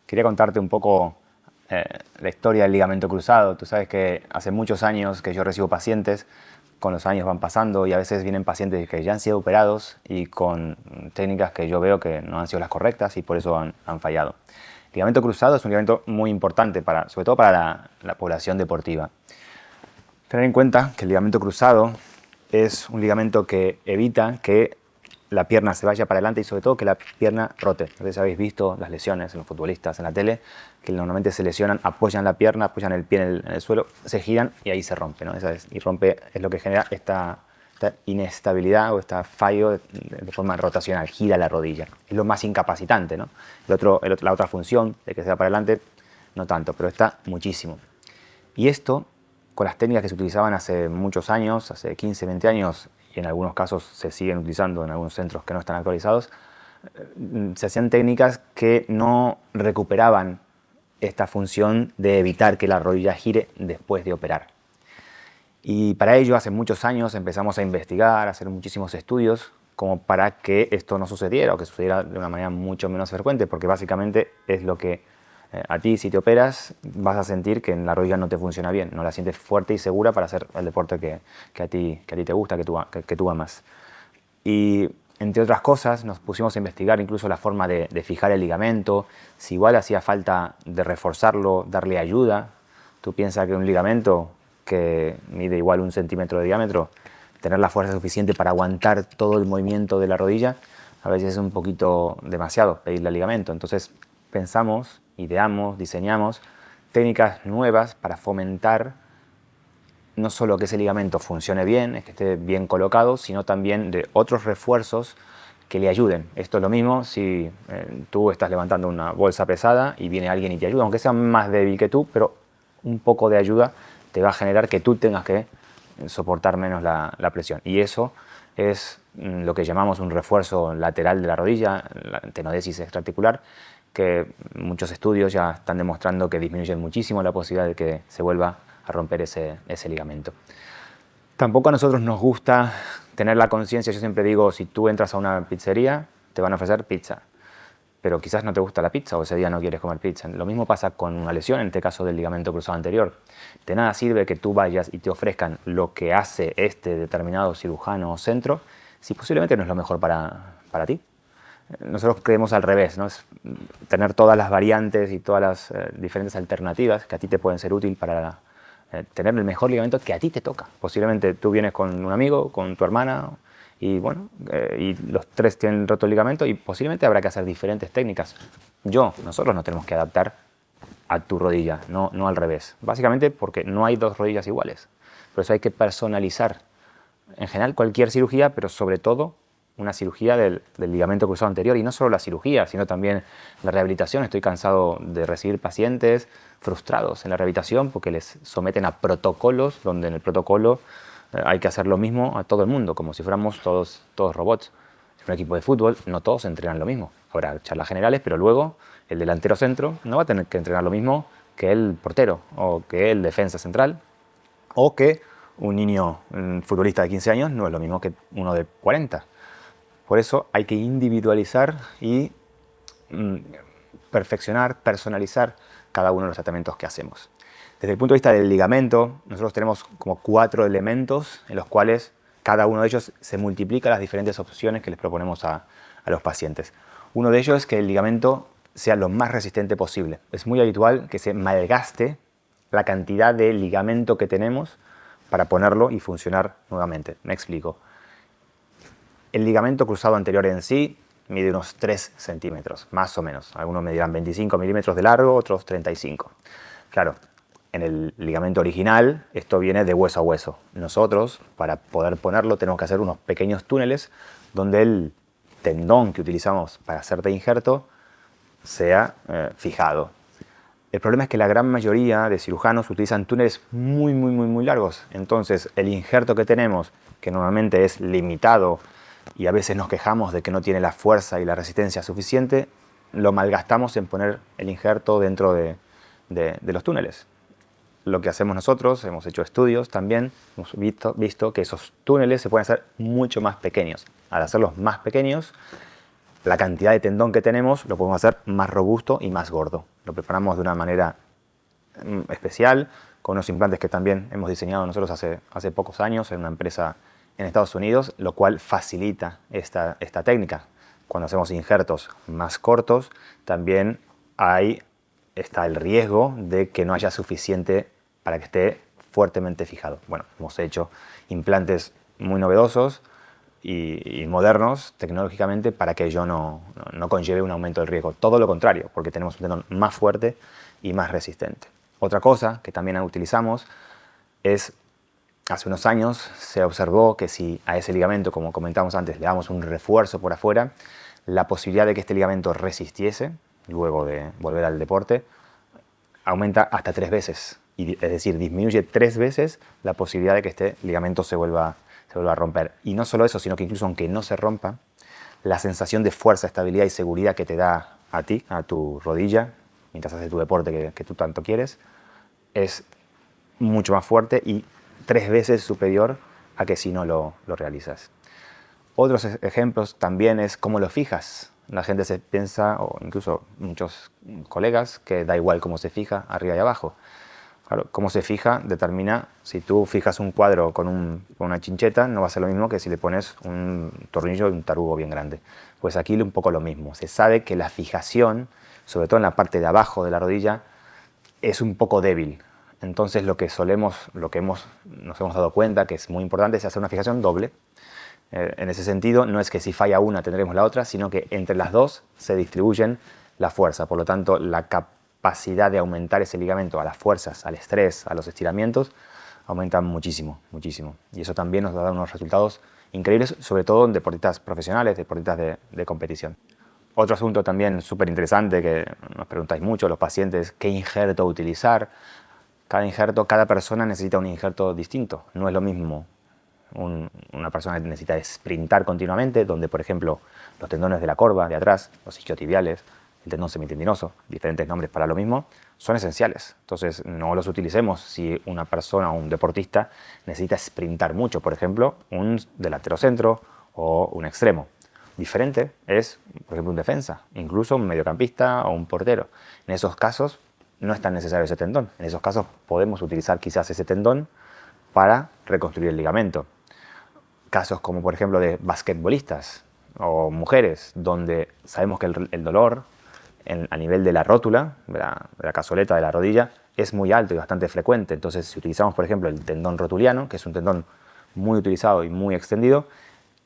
Quería contarte un poco la historia del ligamento cruzado. Tú sabes que hace muchos años que yo recibo pacientes, con los años van pasando y a veces vienen pacientes que ya han sido operados y con técnicas que yo veo que no han sido las correctas y por eso han fallado. El ligamento cruzado es un ligamento muy importante, sobre todo para la población deportiva. Tener en cuenta que el ligamento cruzado es un ligamento que evita que la pierna se vaya para adelante y sobre todo que la pierna rote. No sé si habéis visto las lesiones en los futbolistas en la tele, que normalmente se lesionan, apoyan la pierna, apoyan el pie en el suelo, se giran y ahí se rompe, ¿no? Y rompe es lo que genera esta inestabilidad o este fallo de forma rotacional, gira la rodilla. Es lo más incapacitante, ¿no? La otra función de que sea para adelante, no tanto, pero está muchísimo. Y esto, con las técnicas que se utilizaban hace muchos años, hace 15, 20 años, y en algunos casos se siguen utilizando en algunos centros que no están actualizados, se hacían técnicas que no recuperaban esta función de evitar que la rodilla gire después de operar. Y para ello, hace muchos años empezamos a investigar, a hacer muchísimos estudios como para que esto no sucediera o que sucediera de una manera mucho menos frecuente, porque básicamente es lo que a ti, si te operas, vas a sentir que en la rodilla no te funciona bien, no la sientes fuerte y segura para hacer el deporte que a ti te gusta, que tú amas. Y entre otras cosas, nos pusimos a investigar incluso la forma de fijar el ligamento, si igual hacía falta de reforzarlo, darle ayuda. Tú piensas que un ligamento que mide igual 1 centímetro de diámetro, tener la fuerza suficiente para aguantar todo el movimiento de la rodilla, a veces es un poquito demasiado pedirle al ligamento. Entonces pensamos, ideamos, diseñamos técnicas nuevas para fomentar no solo que ese ligamento funcione bien, que esté bien colocado, sino también de otros refuerzos que le ayuden. Esto es lo mismo si tú estás levantando una bolsa pesada y viene alguien y te ayuda, aunque sea más débil que tú, pero un poco de ayuda te va a generar que tú tengas que soportar menos la presión. Y eso es lo que llamamos un refuerzo lateral de la rodilla, la tenodesis extraarticular, que muchos estudios ya están demostrando que disminuyen muchísimo la posibilidad de que se vuelva a romper ese ligamento. Tampoco a nosotros nos gusta tener la conciencia, yo siempre digo, si tú entras a una pizzería, te van a ofrecer pizza, pero quizás no te gusta la pizza o ese día no quieres comer pizza. Lo mismo pasa con una lesión, en este caso del ligamento cruzado anterior. De nada sirve que tú vayas y te ofrezcan lo que hace este determinado cirujano o centro, si posiblemente no es lo mejor para ti. Nosotros creemos al revés, ¿no? Es tener todas las variantes y todas las diferentes alternativas que a ti te pueden ser útil para tener el mejor ligamento que a ti te toca. Posiblemente tú vienes con un amigo, con tu hermana, y bueno, y los tres tienen roto el ligamento y posiblemente habrá que hacer diferentes técnicas. Nosotros nos tenemos que adaptar a tu rodilla, no al revés. Básicamente porque no hay dos rodillas iguales. Por eso hay que personalizar en general cualquier cirugía, pero sobre todo una cirugía del ligamento cruzado anterior, y no solo la cirugía, sino también la rehabilitación. Estoy cansado de recibir pacientes frustrados en la rehabilitación porque les someten a protocolos donde en el protocolo hay que hacer lo mismo a todo el mundo, como si fuéramos todos robots. En un equipo de fútbol no todos entrenan lo mismo. Habrá charlas generales, pero luego el delantero centro no va a tener que entrenar lo mismo que el portero o que el defensa central o que un niño, un futbolista de 15 años no es lo mismo que uno de 40. Por eso hay que individualizar y perfeccionar, personalizar cada uno de los tratamientos que hacemos. Desde el punto de vista del ligamento, nosotros tenemos como 4 elementos en los cuales cada uno de ellos se multiplica las diferentes opciones que les proponemos a los pacientes. Uno de ellos es que el ligamento sea lo más resistente posible. Es muy habitual que se malgaste la cantidad de ligamento que tenemos para ponerlo y funcionar nuevamente. Me explico. El ligamento cruzado anterior en sí mide unos 3 centímetros, más o menos. Algunos me dirán 25 milímetros de largo, otros 35. Claro, en el ligamento original esto viene de hueso a hueso. Nosotros, para poder ponerlo, tenemos que hacer unos pequeños túneles donde el tendón que utilizamos para hacerte injerto sea fijado. El problema es que la gran mayoría de cirujanos utilizan túneles muy largos. Entonces, el injerto que tenemos, que normalmente es limitado y a veces nos quejamos de que no tiene la fuerza y la resistencia suficiente, lo malgastamos en poner el injerto dentro de los túneles. Lo que hacemos nosotros, hemos hecho estudios también, hemos visto que esos túneles se pueden hacer mucho más pequeños. Al hacerlos más pequeños, la cantidad de tendón que tenemos lo podemos hacer más robusto y más gordo. Lo preparamos de una manera especial, con unos implantes que también hemos diseñado nosotros hace pocos años en una empresa en Estados Unidos, lo cual facilita esta técnica. Cuando hacemos injertos más cortos, también está el riesgo de que no haya suficiente para que esté fuertemente fijado. Bueno, hemos hecho implantes muy novedosos y modernos tecnológicamente para que ello no conlleve un aumento del riesgo. Todo lo contrario, porque tenemos un tendón más fuerte y más resistente. Otra cosa que también utilizamos es, hace unos años se observó que si a ese ligamento, como comentamos antes, le damos un refuerzo por afuera, la posibilidad de que este ligamento resistiese, luego de volver al deporte, aumenta hasta 3 veces. Es decir, disminuye 3 veces la posibilidad de que este ligamento se vuelva a romper. Y no solo eso, sino que incluso aunque no se rompa, la sensación de fuerza, estabilidad y seguridad que te da a ti, a tu rodilla, mientras haces tu deporte que tú tanto quieres, es mucho más fuerte y 3 veces superior a que si no lo realizas. Otros ejemplos también es cómo lo fijas. La gente se piensa, o incluso muchos colegas, que da igual cómo se fija arriba y abajo. Claro, cómo se fija determina, si tú fijas un cuadro con una chincheta, no va a ser lo mismo que si le pones un tornillo y un tarugo bien grande. Pues aquí un poco lo mismo. Se sabe que la fijación, sobre todo en la parte de abajo de la rodilla, es un poco débil. Entonces nos hemos dado cuenta que es muy importante es hacer una fijación doble. En ese sentido, no es que si falla una tendremos la otra, sino que entre las dos se distribuyen la fuerza. Por lo tanto, la capacidad de aumentar ese ligamento a las fuerzas, al estrés, a los estiramientos, aumenta muchísimo, muchísimo. Y eso también nos da unos resultados increíbles, sobre todo en deportistas profesionales, deportistas de competición. Otro asunto también súper interesante que nos preguntáis mucho los pacientes, ¿qué injerto utilizar? Cada persona necesita un injerto distinto. No es lo mismo una persona que necesita sprintar continuamente, donde por ejemplo los tendones de la corva de atrás, los isquiotibiales, el tendón semitendinoso, diferentes nombres para lo mismo, son esenciales. Entonces no los utilicemos si una persona o un deportista necesita sprintar mucho, por ejemplo, un delantero centro o un extremo. Diferente es, por ejemplo, un defensa, incluso un mediocampista o un portero. En esos casos no es tan necesario ese tendón. En esos casos podemos utilizar quizás ese tendón para reconstruir el ligamento. Casos como por ejemplo de basquetbolistas o mujeres, donde sabemos que el dolor a nivel de la rótula, de la cazoleta de la rodilla, es muy alto y bastante frecuente. Entonces, si utilizamos por ejemplo el tendón rotuliano, que es un tendón muy utilizado y muy extendido,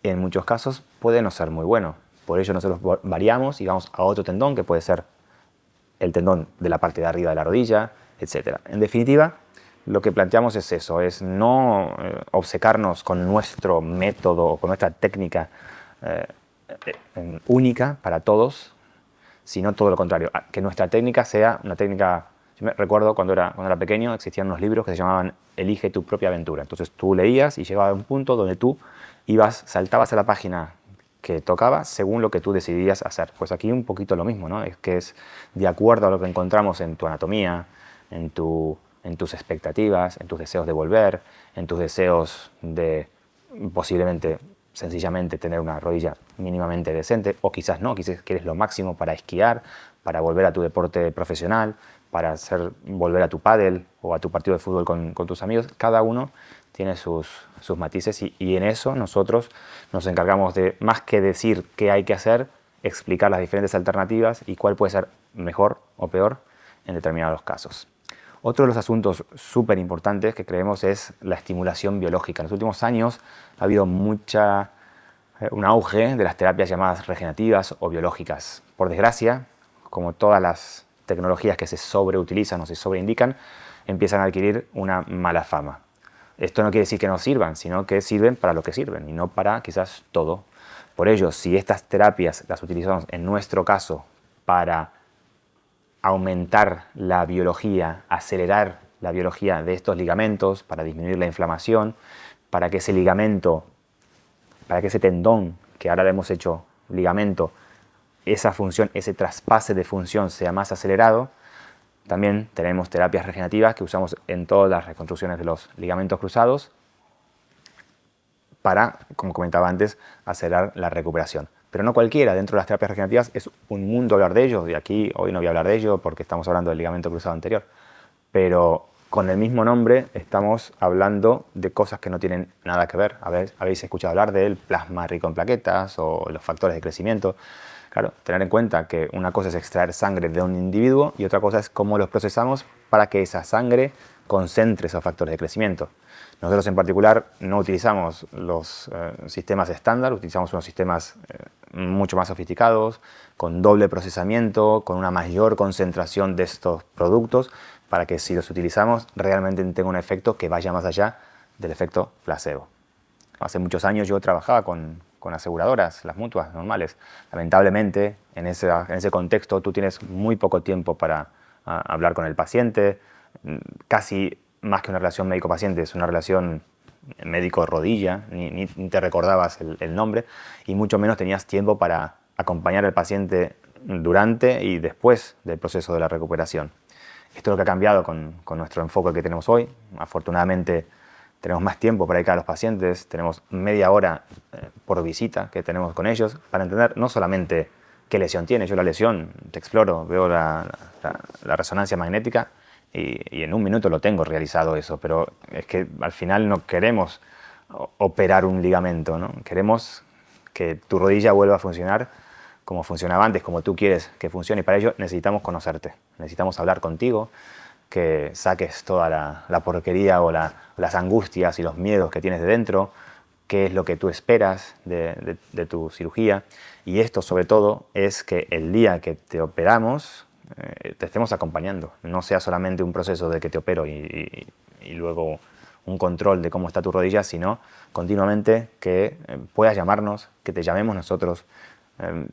en muchos casos puede no ser muy bueno. Por ello nosotros variamos y vamos a otro tendón, que puede ser el tendón de la parte de arriba de la rodilla, etc. En definitiva, lo que planteamos es eso, es no obcecarnos con nuestro método o con nuestra técnica única para todos, sino todo lo contrario, que nuestra técnica sea una técnica. Yo me recuerdo cuando era pequeño, existían unos libros que se llamaban Elige tu propia aventura. Entonces tú leías y llegabas a un punto donde tú saltabas a la página que tocaba según lo que tú decidías hacer. Pues aquí un poquito lo mismo, ¿no? Es que es de acuerdo a lo que encontramos en tu anatomía, en tus expectativas, en tus deseos de volver, en tus deseos de posiblemente, sencillamente tener una rodilla mínimamente decente, o quizás no, quizás quieres lo máximo para esquiar, para volver a tu deporte profesional, para volver a tu pádel o a tu partido de fútbol con tus amigos. Cada uno tiene sus matices y en eso nosotros nos encargamos de, más que decir qué hay que hacer, explicar las diferentes alternativas y cuál puede ser mejor o peor en determinados casos. Otro de los asuntos súper importantes que creemos es la estimulación biológica. En los últimos años ha habido un auge de las terapias llamadas regenerativas o biológicas. Por desgracia, como todas las tecnologías que se sobreutilizan o se sobreindican, empiezan a adquirir una mala fama. Esto no quiere decir que no sirvan, sino que sirven para lo que sirven y no para quizás todo. Por ello, si estas terapias las utilizamos en nuestro caso para aumentar la biología, acelerar la biología de estos ligamentos, para disminuir la inflamación, para que ese ligamento, para que ese tendón, que ahora le hemos hecho ligamento, esa función, ese traspase de función sea más acelerado. También tenemos terapias regenerativas que usamos en todas las reconstrucciones de los ligamentos cruzados para, como comentaba antes, acelerar la recuperación. pero no cualquiera. Dentro de las terapias regenerativas es un mundo hablar de ello, y aquí hoy no voy a hablar de ello porque estamos hablando del ligamento cruzado anterior. Pero con el mismo nombre estamos hablando de cosas que no tienen nada que ver. Habéis escuchado hablar del plasma rico en plaquetas o los factores de crecimiento. Claro, tener en cuenta que una cosa es extraer sangre de un individuo y otra cosa es cómo los procesamos para que esa sangre concentre esos factores de crecimiento. Nosotros en particular no utilizamos los sistemas estándar, utilizamos unos sistemas mucho más sofisticados, con doble procesamiento, con una mayor concentración de estos productos, para que si los utilizamos realmente tenga un efecto que vaya más allá del efecto placebo. Hace muchos años yo trabajaba con aseguradoras, las mutuas normales. Lamentablemente, en ese contexto tú tienes muy poco tiempo para hablar con el paciente, casi más que una relación médico-paciente, es una relación médico-rodilla, ni te recordabas el nombre, y mucho menos tenías tiempo para acompañar al paciente durante y después del proceso de la recuperación. Esto es lo que ha cambiado con nuestro enfoque que tenemos hoy. Afortunadamente tenemos más tiempo para ir a los pacientes, tenemos media hora por visita que tenemos con ellos para entender no solamente qué lesión tiene. Yo la lesión te exploro, veo la resonancia magnética y en un minuto lo tengo realizado eso, pero es que al final no queremos operar un ligamento, ¿no? Queremos que tu rodilla vuelva a funcionar como funcionaba antes, como tú quieres que funcione, y para ello necesitamos conocerte, necesitamos hablar contigo, que saques toda la porquería o las angustias y los miedos que tienes de dentro, qué es lo que tú esperas de tu cirugía, y esto sobre todo es que el día que te operamos te estemos acompañando, no sea solamente un proceso de que te opero y luego un control de cómo está tu rodilla, sino continuamente que puedas llamarnos, que te llamemos nosotros,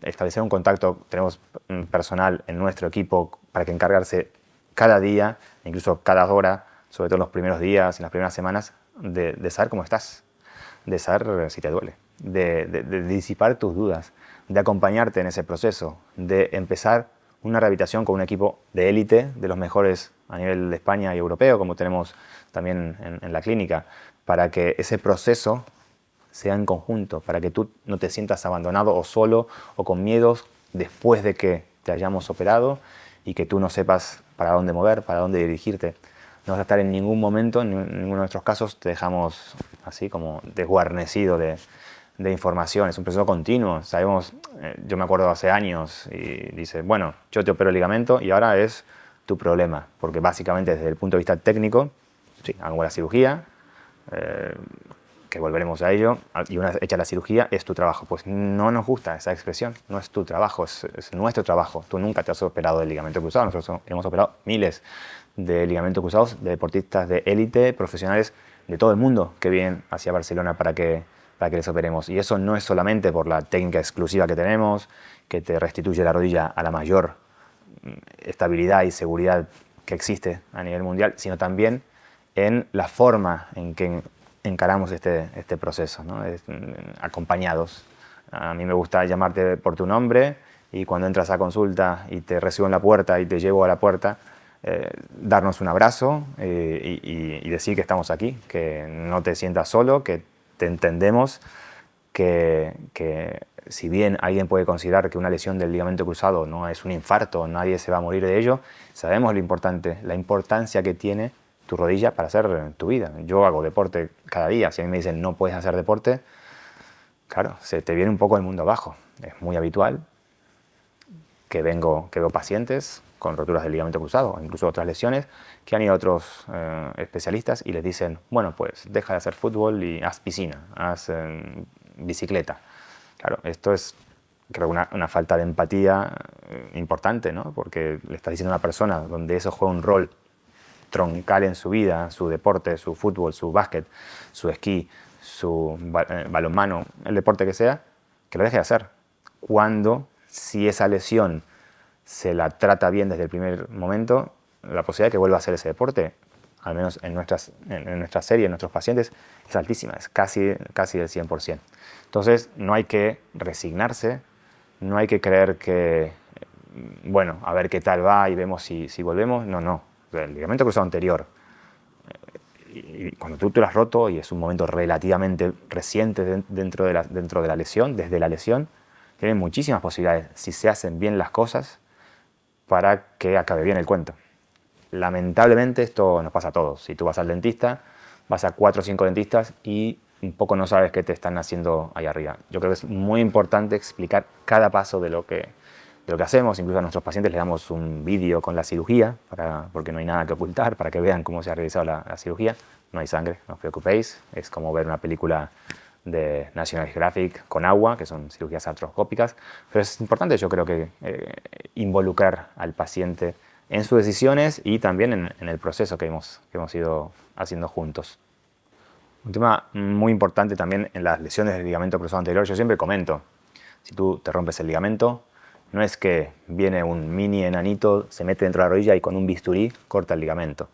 establecer un contacto. Tenemos personal en nuestro equipo para que encargarse cada día, incluso cada hora, sobre todo en los primeros días, en las primeras semanas, de saber cómo estás, de saber si te duele, de disipar tus dudas, de acompañarte en ese proceso, de empezar una rehabilitación con un equipo de élite, de los mejores a nivel de España y europeo, como tenemos también en la clínica, para que ese proceso sea en conjunto, para que tú no te sientas abandonado o solo o con miedos después de que te hayamos operado y que tú no sepas para dónde mover, para dónde dirigirte. No vas a estar en ningún momento, en ninguno de nuestros casos, te dejamos así como desguarnecido de información. Es un proceso continuo. Sabemos, yo me acuerdo hace años y dice, bueno, yo te opero el ligamento y ahora es tu problema, porque básicamente desde el punto de vista técnico, sí, hago la cirugía, que volveremos a ello, y una vez hecha la cirugía es tu trabajo. Pues no nos gusta esa expresión, no es tu trabajo, es nuestro trabajo. Tú nunca te has operado del ligamento cruzado, nosotros hemos operado miles de ligamentos cruzados de deportistas de élite, profesionales de todo el mundo que vienen hacia Barcelona para que les operemos. Y eso no es solamente por la técnica exclusiva que tenemos, que te restituye la rodilla a la mayor estabilidad y seguridad que existe a nivel mundial, sino también en la forma en que encaramos este proceso, ¿no? Acompañados. A mí me gusta llamarte por tu nombre y cuando entras a consulta y te recibo en la puerta y te llevo a la puerta, darnos un abrazo y decir que estamos aquí, que no te sientas solo, que te entendemos, que si bien alguien puede considerar que una lesión del ligamento cruzado no es un infarto, nadie se va a morir de ello, sabemos lo importante, la importancia que tiene tu rodilla para hacer tu vida. Yo hago deporte cada día. Si a mí me dicen no puedes hacer deporte, claro, se te viene un poco el mundo abajo. Es muy habitual que veo pacientes con roturas del ligamento cruzado, incluso otras lesiones, que han ido a otros especialistas y les dicen, bueno, pues deja de hacer fútbol y haz piscina, haz bicicleta. Claro, esto es, creo, una falta de empatía importante, ¿no? Porque le estás diciendo a una persona donde eso juega un rol troncal en su vida, su deporte, su fútbol, su básquet, su esquí, su balonmano, el deporte que sea, que lo deje de hacer. Cuando, si esa lesión se la trata bien desde el primer momento, la posibilidad de que vuelva a hacer ese deporte, al menos en nuestra serie, en nuestros pacientes, es altísima, es casi del 100%. Entonces, no hay que resignarse, no hay que creer que, bueno, a ver qué tal va y vemos si volvemos. No. El ligamento cruzado anterior, y cuando tú te lo has roto y es un momento relativamente reciente dentro de la lesión, desde la lesión, tienen muchísimas posibilidades si se hacen bien las cosas para que acabe bien el cuento. Lamentablemente esto nos pasa a todos. Si tú vas al dentista, vas a 4 o 5 dentistas y un poco no sabes qué te están haciendo ahí arriba. Yo creo que es muy importante explicar cada paso de lo que hacemos. Incluso a nuestros pacientes les damos un vídeo con la cirugía, porque no hay nada que ocultar, para que vean cómo se ha realizado la cirugía. No hay sangre, no os preocupéis. Es como ver una película de National Geographic con agua, que son cirugías artroscópicas. Pero es importante, yo creo que involucrar al paciente en sus decisiones y también en el proceso que hemos ido haciendo juntos. Un tema muy importante también en las lesiones del ligamento cruzado anterior, yo siempre comento, si tú te rompes el ligamento, no es que viene un mini enanito, se mete dentro de la rodilla y con un bisturí corta el ligamento.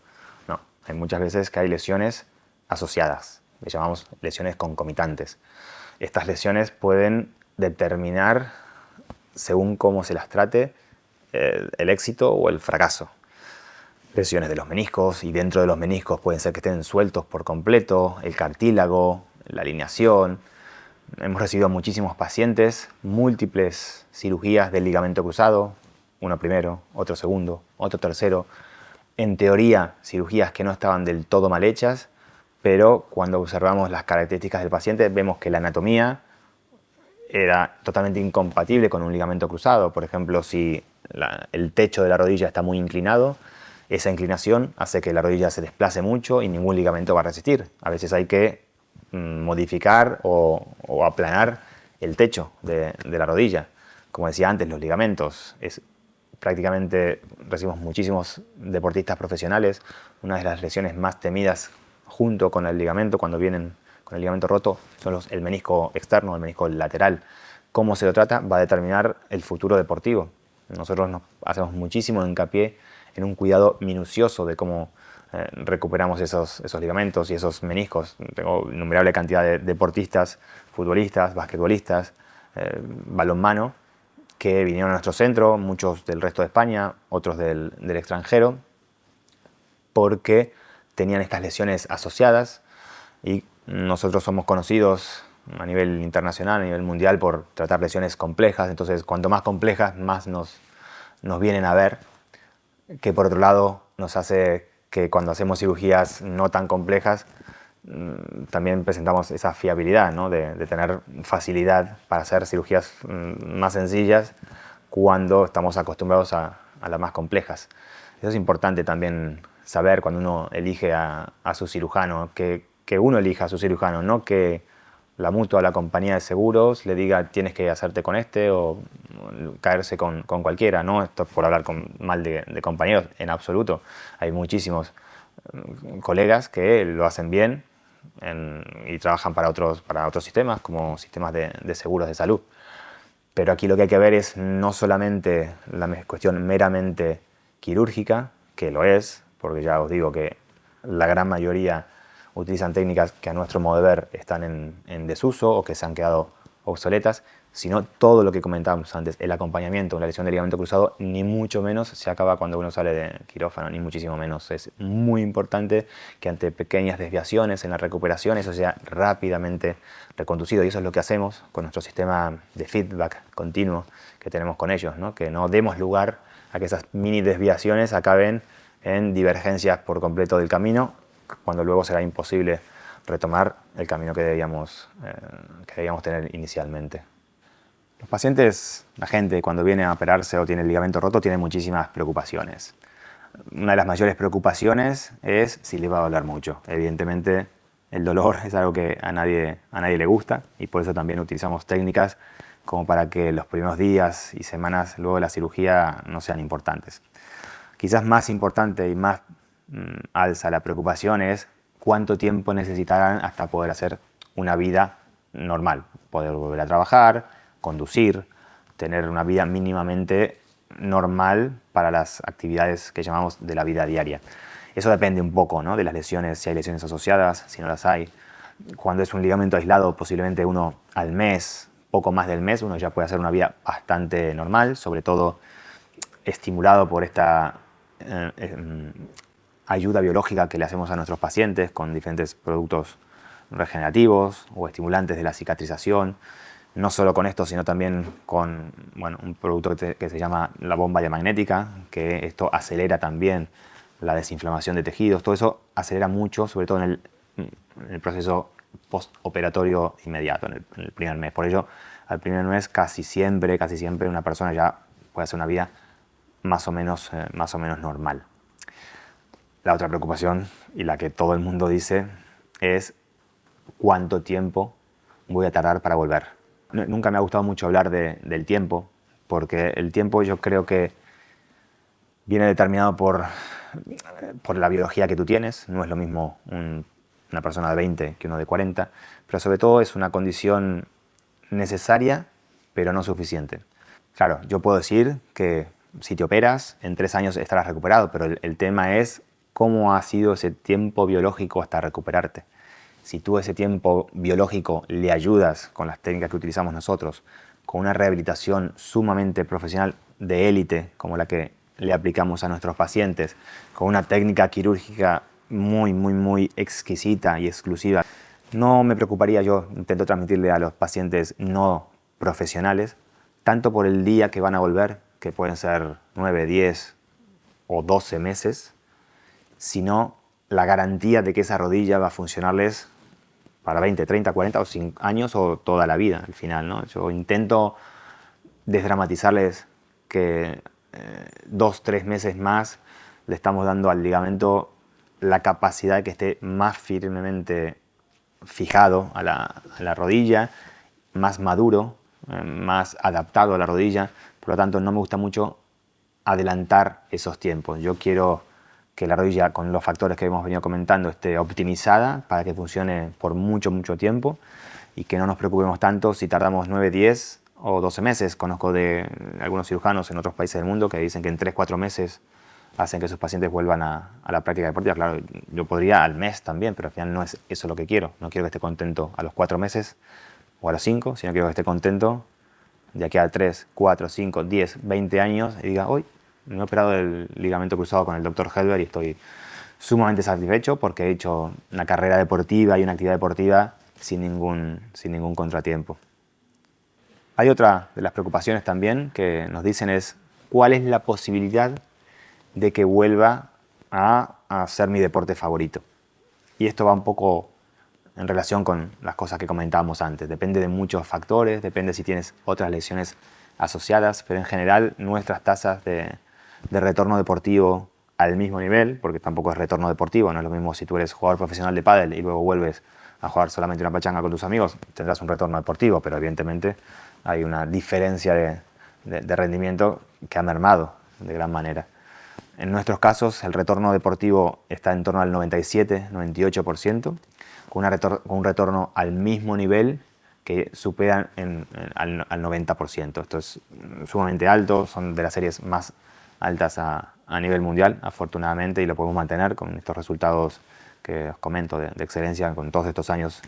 No, hay muchas veces que hay lesiones asociadas, le llamamos lesiones concomitantes. Estas lesiones pueden determinar, según cómo se las trate, el éxito o el fracaso. Lesiones de los meniscos, y dentro de los meniscos pueden ser que estén sueltos por completo, el cartílago, la alineación. Hemos recibido muchísimos pacientes, múltiples cirugías del ligamento cruzado, uno primero, otro segundo, otro tercero. En teoría, cirugías que no estaban del todo mal hechas, pero cuando observamos las características del paciente vemos que la anatomía era totalmente incompatible con un ligamento cruzado. Por ejemplo, si el techo de la rodilla está muy inclinado, esa inclinación hace que la rodilla se desplace mucho y ningún ligamento va a resistir. A veces hay que modificar o aplanar el techo de la rodilla. Como decía antes, los ligamentos. Prácticamente recibimos muchísimos deportistas profesionales. Una de las lesiones más temidas junto con el ligamento, cuando vienen con el ligamento roto, son el menisco externo, el menisco lateral. Cómo se lo trata va a determinar el futuro deportivo. Nosotros hacemos muchísimo hincapié en un cuidado minucioso de cómo recuperamos esos ligamentos y esos meniscos. Tengo innumerable cantidad de deportistas, futbolistas, basquetbolistas, balonmano, que vinieron a nuestro centro, muchos del resto de España, otros del extranjero, porque tenían estas lesiones asociadas y nosotros somos conocidos a nivel internacional, a nivel mundial, por tratar lesiones complejas. Entonces, cuanto más complejas, más nos vienen a ver, que por otro lado nos hace que cuando hacemos cirugías no tan complejas, también presentamos esa fiabilidad, ¿no? de tener facilidad para hacer cirugías más sencillas cuando estamos acostumbrados a las más complejas. Eso es importante también saber cuando uno elige a su cirujano, que uno elija a su cirujano, no que la mutua o la compañía de seguros le diga tienes que hacerte con este o caerse con cualquiera, ¿no? Esto por hablar mal de compañeros, en absoluto. Hay muchísimos colegas que lo hacen bien y trabajan para otros sistemas, como sistemas de seguros de salud. Pero aquí lo que hay que ver es no solamente la cuestión meramente quirúrgica, que lo es, porque ya os digo que la gran mayoría utilizan técnicas que a nuestro modo de ver están en desuso o que se han quedado obsoletas, sino todo lo que comentábamos antes, el acompañamiento, la lesión del ligamento cruzado, ni mucho menos se acaba cuando uno sale de quirófano, ni muchísimo menos. Es muy importante que ante pequeñas desviaciones en la recuperación eso sea rápidamente reconducido, y eso es lo que hacemos con nuestro sistema de feedback continuo que tenemos con ellos, ¿no? Que no demos lugar a que esas mini desviaciones acaben en divergencias por completo del camino, cuando luego será imposible retomar el camino que debíamos tener inicialmente. Los pacientes, la gente cuando viene a operarse o tiene el ligamento roto, tiene muchísimas preocupaciones. Una de las mayores preocupaciones es si le va a doler mucho. Evidentemente el dolor es algo que a nadie le gusta, y por eso también utilizamos técnicas como para que los primeros días y semanas luego de la cirugía no sean importantes. Quizás más importante y más alza la preocupación es cuánto tiempo necesitarán hasta poder hacer una vida normal, poder volver a trabajar, conducir, tener una vida mínimamente normal para las actividades que llamamos de la vida diaria. Eso depende un poco, ¿no? De las lesiones, si hay lesiones asociadas, si no las hay. Cuando es un ligamento aislado, posiblemente uno al mes, poco más del mes, uno ya puede hacer una vida bastante normal, sobre todo estimulado por esta ayuda biológica que le hacemos a nuestros pacientes con diferentes productos regenerativos o estimulantes de la cicatrización. no solo con esto, sino también con un producto que se llama la bomba diamagnética, que esto acelera también la desinflamación de tejidos. Todo eso acelera mucho, sobre todo en el proceso postoperatorio inmediato, en el primer mes. Por ello, al primer mes casi siempre una persona ya puede hacer una vida más o menos normal. La otra preocupación, y la que todo el mundo dice, es cuánto tiempo voy a tardar para volver. Nunca me ha gustado mucho hablar del tiempo, porque el tiempo yo creo que viene determinado por la biología que tú tienes. No es lo mismo una persona de 20 que uno de 40, pero sobre todo es una condición necesaria, pero no suficiente. Claro, yo puedo decir que si te operas, en 3 años estarás recuperado, pero el tema es cómo ha sido ese tiempo biológico hasta recuperarte. Si tú ese tiempo biológico le ayudas con las técnicas que utilizamos nosotros, con una rehabilitación sumamente profesional de élite, como la que le aplicamos a nuestros pacientes, con una técnica quirúrgica muy exquisita y exclusiva, no me preocuparía. Yo intento transmitirle a los pacientes no profesionales, tanto por el día que van a volver, que pueden ser 9, 10 o 12 meses, sino la garantía de que esa rodilla va a funcionarles para 20, 30, 40 o 5 años o toda la vida al final, ¿no? Yo intento desdramatizarles que 2, 3 meses más le estamos dando al ligamento la capacidad de que esté más firmemente fijado a la rodilla, más maduro, más adaptado a la rodilla. Por lo tanto, no me gusta mucho adelantar esos tiempos. Yo quiero que la rodilla, con los factores que hemos venido comentando, esté optimizada para que funcione por mucho tiempo y que no nos preocupemos tanto si tardamos 9, 10 o 12 meses. Conozco de algunos cirujanos en otros países del mundo que dicen que en 3, 4 meses hacen que sus pacientes vuelvan a la práctica deportiva. Claro, yo podría al mes también, pero al final no es eso lo que quiero. No quiero que esté contento a los 4 meses o a los 5, sino quiero que esté contento de aquí a 3, 4, 5, 10, 20 años y diga, hoy me he operado el ligamento cruzado con el Dr. Helber y estoy sumamente satisfecho porque he hecho una carrera deportiva y una actividad deportiva sin ningún contratiempo. Hay otra de las preocupaciones también que nos dicen es cuál es la posibilidad de que vuelva a hacer mi deporte favorito. Y esto va un poco en relación con las cosas que comentábamos antes. Depende de muchos factores, depende si tienes otras lesiones asociadas, pero en general nuestras tasas de retorno deportivo al mismo nivel, porque tampoco es retorno deportivo, no es lo mismo si tú eres jugador profesional de pádel y luego vuelves a jugar solamente una pachanga con tus amigos, tendrás un retorno deportivo, pero evidentemente hay una diferencia de rendimiento que ha mermado de gran manera. En nuestros casos el retorno deportivo está en torno al 97-98%, con un retorno al mismo nivel que superan al 90%. Esto es sumamente alto, son de las series más altas a nivel mundial, afortunadamente, y lo podemos mantener con estos resultados que os comento de excelencia, con todos estos años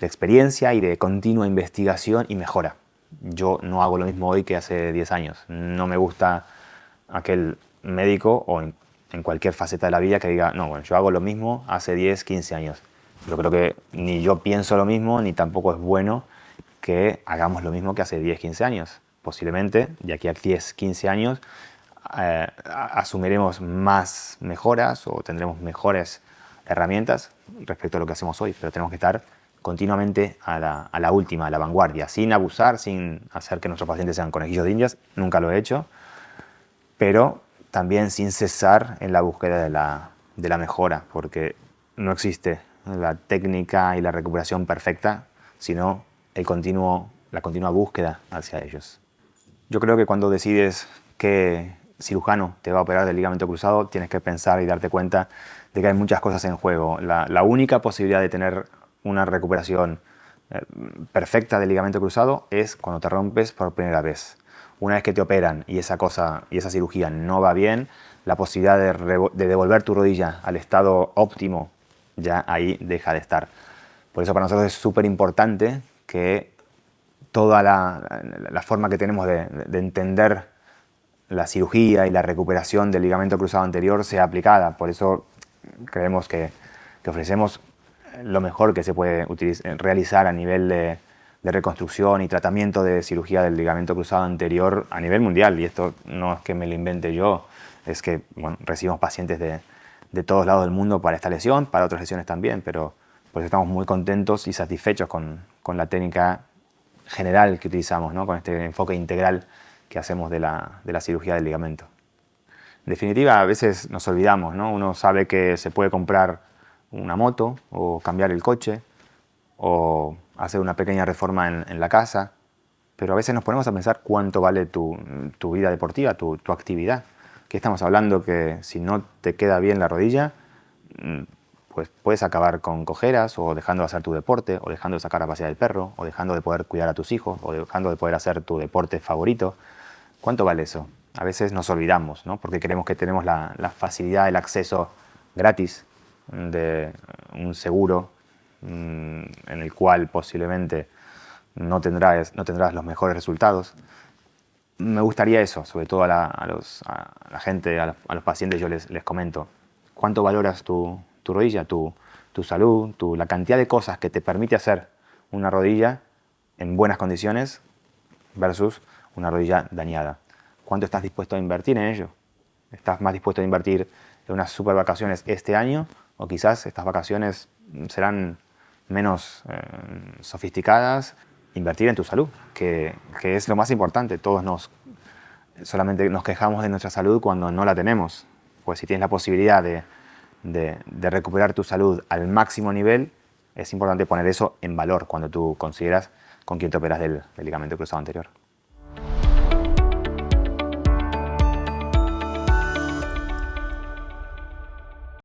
de experiencia y de continua investigación y mejora. Yo no hago lo mismo hoy que hace 10 años. No me gusta aquel médico o en cualquier faceta de la vida que diga, no, bueno, yo hago lo mismo hace 10, 15 años. Yo creo que ni yo pienso lo mismo, ni tampoco es bueno que hagamos lo mismo que hace 10, 15 años. Posiblemente, de aquí a 10, 15 años, asumiremos más mejoras o tendremos mejores herramientas respecto a lo que hacemos hoy, pero tenemos que estar continuamente a la última, a la vanguardia, sin abusar, sin hacer que nuestros pacientes sean conejillos de indias, nunca lo he hecho, pero también sin cesar en la búsqueda de la mejora, porque no existe la técnica y la recuperación perfecta, sino la continua búsqueda hacia ellos. Yo creo que cuando decides qué cirujano te va a operar del ligamento cruzado, tienes que pensar y darte cuenta de que hay muchas cosas en juego. La única posibilidad de tener una recuperación perfecta del ligamento cruzado es cuando te rompes por primera vez. Una vez que te operan y esa cirugía no va bien, la posibilidad de devolver tu rodilla al estado óptimo ya ahí deja de estar. Por eso para nosotros es súper importante que toda la forma que tenemos de entender la cirugía y la recuperación del ligamento cruzado anterior sea aplicada. Por eso creemos que ofrecemos lo mejor que se puede realizar a nivel de reconstrucción y tratamiento de cirugía del ligamento cruzado anterior a nivel mundial. Y esto no es que me lo invente yo, es que bueno, recibimos pacientes de todos lados del mundo para esta lesión, para otras lesiones también, pero pues estamos muy contentos y satisfechos con la técnica general que utilizamos, ¿no? Con este enfoque integral que hacemos de la cirugía del ligamento. En definitiva, a veces nos olvidamos, ¿no? Uno sabe que se puede comprar una moto o cambiar el coche o hacer una pequeña reforma en la casa, pero a veces nos ponemos a pensar cuánto vale tu vida deportiva, tu actividad. ¿Qué estamos hablando? Que si no te queda bien la rodilla, pues puedes acabar con cojeras o dejando de hacer tu deporte, o dejando de sacar a pasear el perro, o dejando de poder cuidar a tus hijos, o dejando de poder hacer tu deporte favorito. ¿Cuánto vale eso? A veces nos olvidamos, ¿no? Porque creemos que tenemos la facilidad, el acceso gratis de un seguro en el cual posiblemente no tendrás los mejores resultados. Me gustaría eso, sobre todo a la gente, a los pacientes, yo les comento. ¿Cuánto valoras tu rodilla, tu salud, la cantidad de cosas que te permite hacer una rodilla en buenas condiciones versus una rodilla dañada? ¿Cuánto estás dispuesto a invertir en ello? ¿Estás más dispuesto a invertir en unas super vacaciones este año? ¿O quizás estas vacaciones serán menos sofisticadas? Invertir en tu salud, que es lo más importante. Todos solamente nos quejamos de nuestra salud cuando no la tenemos. Pues si tienes la posibilidad de recuperar tu salud al máximo nivel, es importante poner eso en valor cuando tú consideras con quién te operas del ligamento cruzado anterior.